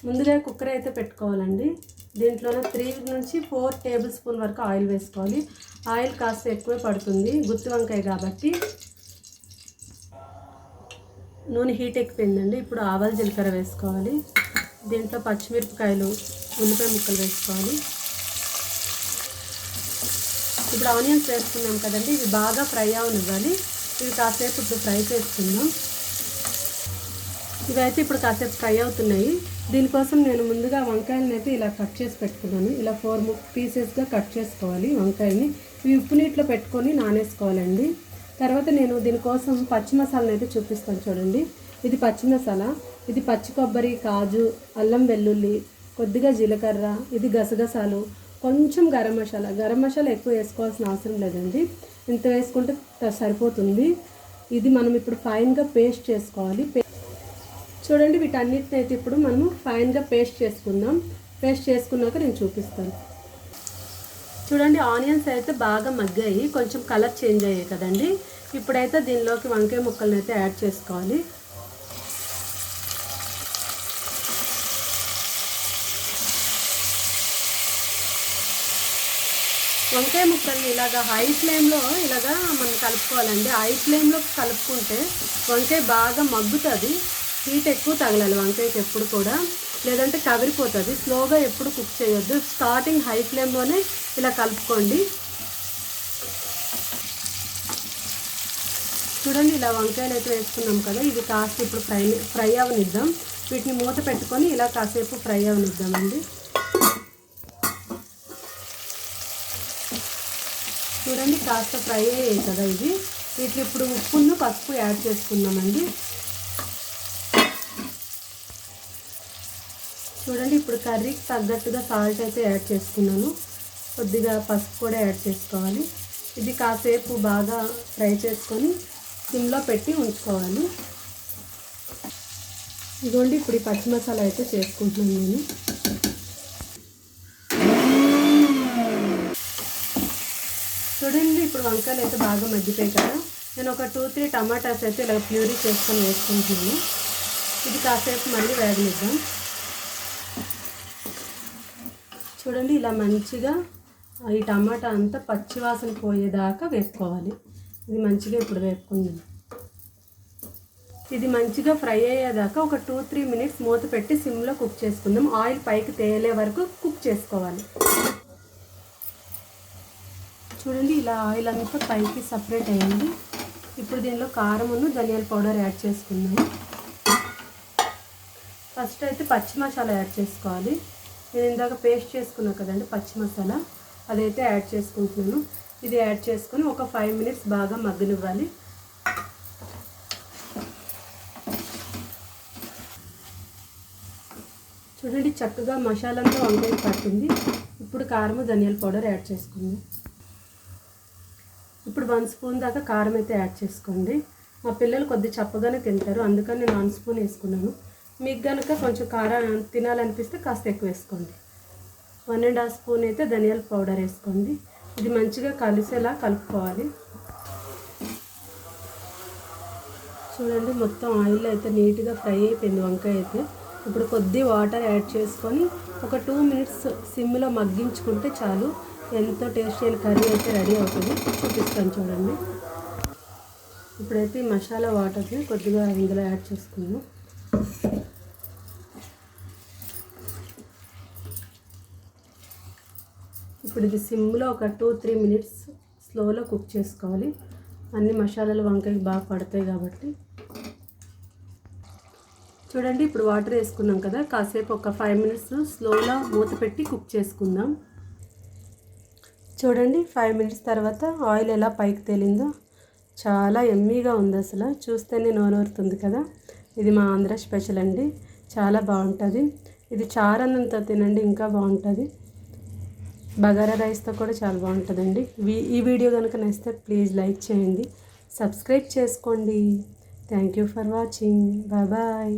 ముందుగా కుక్కర్ అయితే పెట్టుకోవాలండి. దీంట్లోనే 3 నుంచి 4 టేబుల్ స్పూన్ వరకు ఆయిల్ వేసుకోవాలి. ఆయిల్ కాస్త ఎక్కువే పడుతుంది గుత్తి వంకాయ కాబట్టి. నూనె హీట్ ఎక్కిపోయిందండి. ఇప్పుడు ఆవాలు జీలకర్ర వేసుకోవాలి. దీంట్లో పచ్చిమిరపకాయలు, ఉల్లిపాయ ముక్కలు వేసుకోవాలి. ఇప్పుడు ఆనియన్స్ వేసుకున్నాం కదండి, ఇవి బాగా ఫ్రై అవనివ్వాలి. ఇవి కాసేపు ఇప్పుడు ఫ్రై చేసుకుందాం. ఇవైతే ఇప్పుడు కాసేపు ఫ్రై అవుతున్నాయి. దీనికోసం నేను ముందుగా వంకాయలను అయితే ఇలా కట్ చేసి పెట్టుకున్నాను. ఇలా 4 పీసెస్గా కట్ చేసుకోవాలి వంకాయని. ఇవి ఉప్పు నీటిలో పెట్టుకొని నానేసుకోవాలండి. తర్వాత నేను దీనికోసం పచ్చి మసాలాను అయితే చూపిస్తాను చూడండి. ఇది పచ్చి మసాలా, ఇది పచ్చి కొబ్బరి, కాజు, అల్లం వెల్లుల్లి, కొద్దిగా జీలకర్ర, ఇది గసగసాలు, కొంచెం గరం మసాలా ఎక్కువ వేసుకోవాల్సిన అవసరం లేదండి. ఇంత వేసుకుంటే సరిపోతుంది. ఇది మనం ఇప్పుడు ఫైన్గా పేస్ట్ చేసుకోవాలి. చూడండి వీటన్నిటిని అయితే ఇప్పుడు మనం ఫైన్గా పేస్ట్ చేసుకుందాం. పేస్ట్ చేసుకున్నాక నేను చూపిస్తాను. చూడండి ఆనియన్స్ అయితే బాగా మగ్గాయి, కొంచెం కలర్ చేంజ్ అయ్యాయి కదండి. ఇప్పుడైతే దీనిలోకి వంకాయ ముక్కలను అయితే యాడ్ చేసుకోవాలి. వంకాయ ముక్కల్ని ఇలాగా హై ఫ్లేమ్లో ఇలాగా మనం కలుపుకోవాలండి. హై ఫ్లేమ్లో కలుపుకుంటే వంకాయ బాగా మగ్గుతుంది. హీట్ ఎక్కువ తగలాలి వంకాయకి ఎప్పుడు కూడా, లేదంటే కవిరిపోతుంది. స్లోగా ఎప్పుడు కుక్ చేయొద్దు. స్టార్టింగ్ హై ఫ్లేమ్లోనే ఇలా కలుపుకోండి. చూడండి ఇలా వంకాయలు అయితే వేసుకున్నాం కదా, ఇవి కాస్త ఇప్పుడు ఫ్రై అవనిద్దాం. వీటిని మూత పెట్టుకొని ఇలా కాసేపు ఫ్రై అవనిద్దామండి. చూడండి కాస్త ఫ్రై అయ్యాయి కదా ఇవి. వీటిని ఇప్పుడు ఉప్పును పసుపు యాడ్ చేసుకుందామండి. చూడండి ఇప్పుడు కర్రీకి తగ్గట్టుగా సాల్ట్ అయితే యాడ్ చేసుకున్నాను. కొద్దిగా పసుపు కూడా యాడ్ చేసుకోవాలి. ఇది కాసేపు బాగా ఫ్రై చేసుకొని సిమ్లో పెట్టి ఉంచుకోవాలి. ఇదిగోండి ఇప్పుడు ఈ పచ్చి మసాలా అయితే చేసుకుంటున్నాను నేను. చూడండి ఇప్పుడు వంకాయలు అయితే బాగా మగ్గిపోయాయి కదా. నేను ఒక 2-3 టమాటాస్ అయితే ఇలా ప్యూరీ చేసుకొని వేసుకుంటున్నాను. ఇది కాసేపు మళ్ళీ వేగనిద్దాం. చూడండి ఇలా మంచిగా ఈ టమాటా అంతా పచ్చివాసన పోయేదాకా వేసుకోవాలి. ఇది మంచిగా ఇప్పుడు వేపుకుందాం. ఇది మంచిగా ఫ్రై అయ్యేదాకా ఒక 2-3 మినిట్స్ మూత పెట్టి సిమ్లో కుక్ చేసుకుందాం. ఆయిల్ పైకి తేలే వరకు కుక్ చేసుకోవాలి. చూడండి ఇలా ఆయిల్ అంతా పైకి సపరేట్ అయ్యింది. ఇప్పుడు దీనిలో కారమును ధనియాల పౌడర్ యాడ్ చేసుకుందాం. ఫస్ట్ అయితే పచ్చి మసాలా యాడ్ చేసుకోవాలి. నేను ఇందాక పేస్ట్ చేసుకున్నా కదండి పచ్చి మసాలా, అదైతే యాడ్ చేసుకుంటున్నాను. ఇది యాడ్ చేసుకొని ఒక 5 మినిట్స్ బాగా మగ్గనివ్వాలి. చూడండి చక్కగా మసాలాంతా వంకాయ పట్టింది. ఇప్పుడు కారము ధనియాల పౌడర్ యాడ్ చేసుకుందాం. ఇప్పుడు 1 స్పూన్ దాకా కారం అయితే యాడ్ చేసుకోండి. మా పిల్లలు కొద్ది చప్పగానే తింటారు, అందుకని నేను 1 స్పూన్ వేసుకున్నాను. మీకు కనుక కొంచెం కారం తినాలనిపిస్తే కాస్త ఎక్కువ వేసుకోండి. 1.5 స్పూన్ అయితే ధనియాల పౌడర్ వేసుకోండి. ఇది మంచిగా కలిసేలా కలుపుకోవాలి. చూడండి మొత్తం ఆయిల్ అయితే నీట్గా ఫ్రై అయిపోయింది వంకాయ అయితే. ఇప్పుడు కొద్ది వాటర్ యాడ్ చేసుకొని ఒక 2 మినిట్స్ సిమ్లో మగ్గించుకుంటే చాలు. ఎంతో టేస్టీ అయిన కర్రీ అయితే రెడీ అవుతుంది. చూపిస్తాను చూడండి. ఇప్పుడైతే ఈ మసాలా వాటర్ని కొద్దిగా ఇందులో యాడ్ చేసుకుందాం. ఇప్పుడు ఇది సిమ్లో ఒక 2-3 మినిట్స్ స్లోలో కుక్ చేసుకోవాలి. అన్ని మసాలాలు వంకాయకి బాగా పడతాయి కాబట్టి. చూడండి ఇప్పుడు వాటర్ వేసుకున్నాం కదా, కాసేపు ఒక 5 మినిట్స్ స్లోలో మూత పెట్టి కుక్ చేసుకుందాం. చూడండి 5 మినిట్స్ తర్వాత ఆయిల్ ఎలా పైకి తేలిందో. చాలా ఎమ్మీగా ఉంది, అసలు చూస్తేనే నోరూరుతుంది కదా. ఇది మా ఆంధ్ర స్పెషల్ అండి, చాలా బాగుంటుంది. ఇది చారన్నంతో తినండి ఇంకా బాగుంటుంది. బగారా రైస్తో కూడా చాలా బాగుంటుందండి. ఈ వీడియో కనుక నచ్చితే ప్లీజ్ లైక్ చేయండి, సబ్స్క్రైబ్ చేసుకోండి. Thank you for watching. Bye bye.